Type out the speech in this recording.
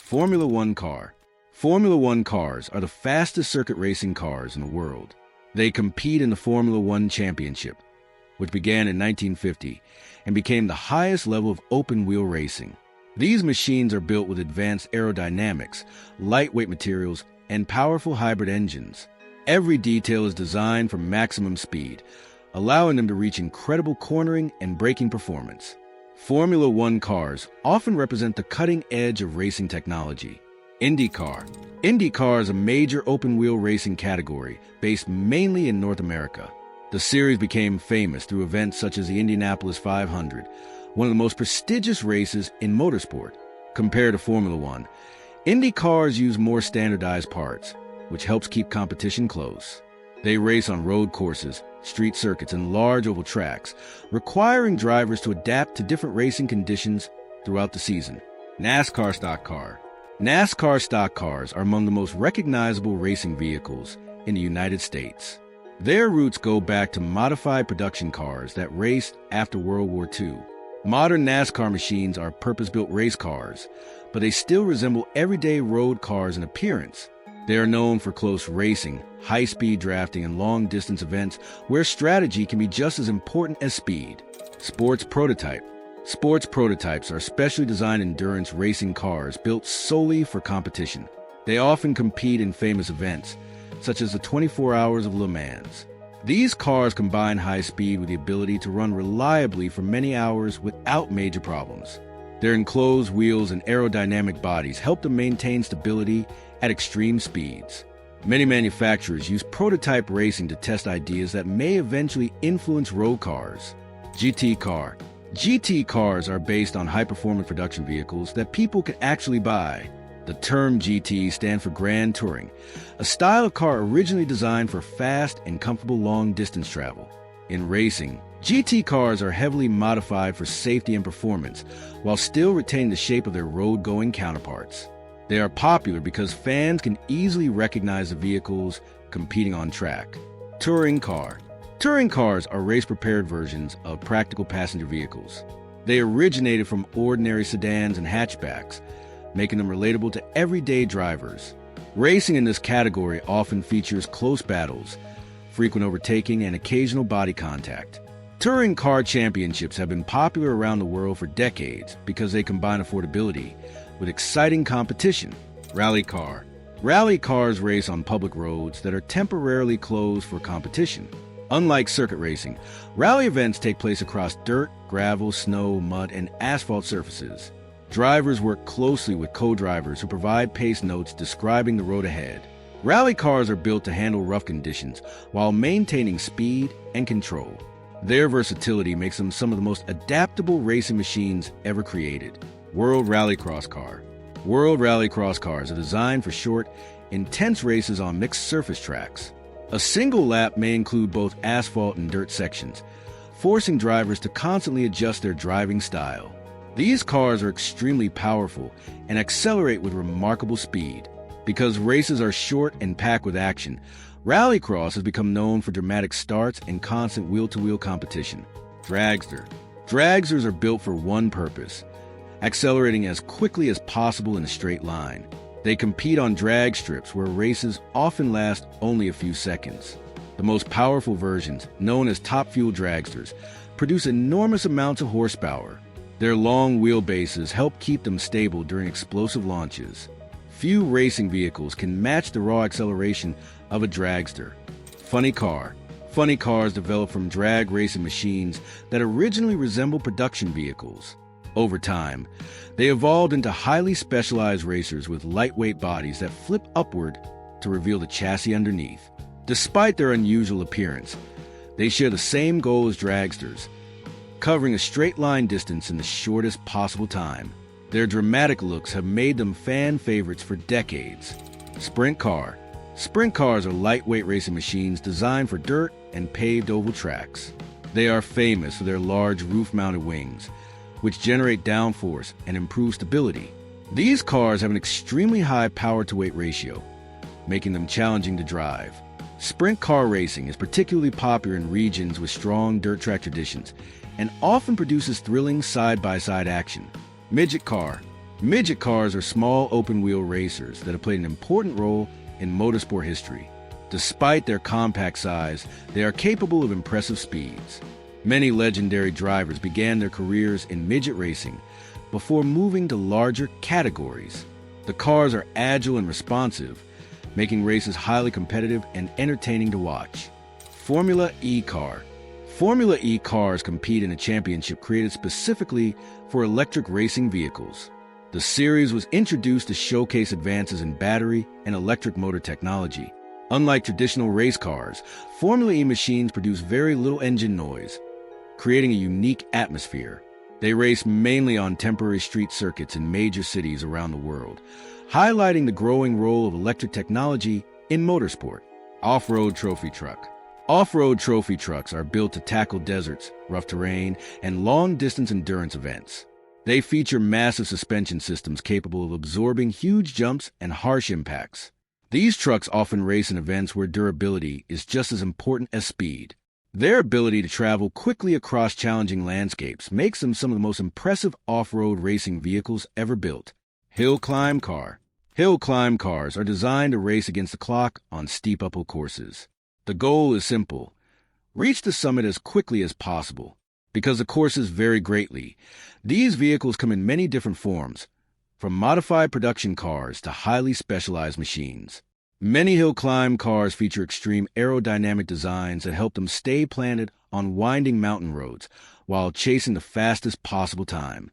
Formula One car. Formula One cars are the fastest circuit racing cars in the world. They compete in the Formula One Championship, which began in 1950 and became the highest level of open-wheel racing. These machines are built with advanced aerodynamics, lightweight materials, and powerful hybrid engines. Every detail is designed for maximum speed, allowing them to reach incredible cornering and braking performance. Formula One cars often represent the cutting edge of racing technology. IndyCar. IndyCar is a major open-wheel racing category based mainly in North America. The series became famous through events such as the Indianapolis 500, one of the most prestigious races in motorsport. Compared to Formula One, Indy cars use more standardized parts, which helps keep competition close. They race on road courses, street circuits, and large oval tracks, requiring drivers to adapt to different racing conditions throughout the season. NASCAR stock car. NASCAR stock cars are among the most recognizable racing vehicles in the United States. Their roots go back to modified production cars that raced after World War II. Modern NASCAR machines are purpose-built race cars, but they still resemble everyday road cars in appearance. They are known for close racing, high-speed drafting, and long-distance events where strategy can be just as important as speed. Sports prototype. Sports prototypes are specially designed endurance racing cars built solely for competition. They often compete in famous events, such as the 24 Hours of Le Mans. These cars combine high speed with the ability to run reliably for many hours without major problems. Their enclosed wheels and aerodynamic bodies help them maintain stability at extreme speeds. Many manufacturers use prototype racing to test ideas that may eventually influence road cars. GT car. GT cars are based on high-performance production vehicles that people can actually buy. The term GT stands for Grand Touring, a style of car originally designed for fast and comfortable long-distance travel. In racing, GT cars are heavily modified for safety and performance, while still retaining the shape of their road-going counterparts. They are popular because fans can easily recognize the vehicles competing on track. Touring car. Touring cars are race-prepared versions of practical passenger vehicles. They originated from ordinary sedans and hatchbacks, making them relatable to everyday drivers. Racing in this category often features close battles, frequent overtaking, and occasional body contact. Touring car championships have been popular around the world for decades because they combine affordability with exciting competition. Rally car. Rally cars race on public roads that are temporarily closed for competition. Unlike circuit racing, rally events take place across dirt, gravel, snow, mud, and asphalt surfaces. Drivers work closely with co-drivers who provide pace notes describing the road ahead. Rally cars are built to handle rough conditions while maintaining speed and control. Their versatility makes them some of the most adaptable racing machines ever created. World Rallycross car. World Rallycross cars are designed for short, intense races on mixed surface tracks. A single lap may include both asphalt and dirt sections, forcing drivers to constantly adjust their driving style. These cars are extremely powerful and accelerate with remarkable speed. Because races are short and packed with action, Rallycross has become known for dramatic starts and constant wheel-to-wheel competition. Dragster. Dragsters are built for one purpose: accelerating as quickly as possible in a straight line. They compete on drag strips where races often last only a few seconds. The most powerful versions, known as top fuel dragsters, produce enormous amounts of horsepower. Their long wheelbases help keep them stable during explosive launches. Few racing vehicles can match the raw acceleration of a dragster. Funny car. Funny cars developed from drag racing machines that originally resemble production vehicles. Over time, they evolved into highly specialized racers with lightweight bodies that flip upward to reveal the chassis underneath. Despite their unusual appearance, they share the same goal as dragsters: covering a straight-line distance in the shortest possible time. Their dramatic looks have made them fan favorites for decades. Sprint car. Sprint cars are lightweight racing machines designed for dirt and paved oval tracks. They are famous for their large roof-mounted wings, which generate downforce and improve stability. These cars have an extremely high power-to-weight ratio, making them challenging to drive. Sprint car racing is particularly popular in regions with strong dirt track traditions and often produces thrilling side-by-side action. Midget car. Midget cars are small open-wheel racers that have played an important role in motorsport history. Despite their compact size, they are capable of impressive speeds. Many legendary drivers began their careers in midget racing before moving to larger categories. The cars are agile and responsive, making races highly competitive and entertaining to watch. Formula E car. Formula E cars compete in a championship created specifically for electric racing vehicles. The series was introduced to showcase advances in battery and electric motor technology. Unlike traditional race cars, Formula E machines produce very little engine noise, creating a unique atmosphere. They race mainly on temporary street circuits in major cities around the world, highlighting the growing role of electric technology in motorsport. Off-road trophy truck. Off-road trophy trucks are built to tackle deserts, rough terrain, and long-distance endurance events. They feature massive suspension systems capable of absorbing huge jumps and harsh impacts. These trucks often race in events where durability is just as important as speed. Their ability to travel quickly across challenging landscapes makes them some of the most impressive off-road racing vehicles ever built. Hill climb car. Hill climb cars are designed to race against the clock on steep uphill courses. The goal is simple: reach the summit as quickly as possible. Because the courses vary greatly, these vehicles come in many different forms, from modified production cars to highly specialized machines. Many hill climb cars feature extreme aerodynamic designs that help them stay planted on winding mountain roads while chasing the fastest possible time.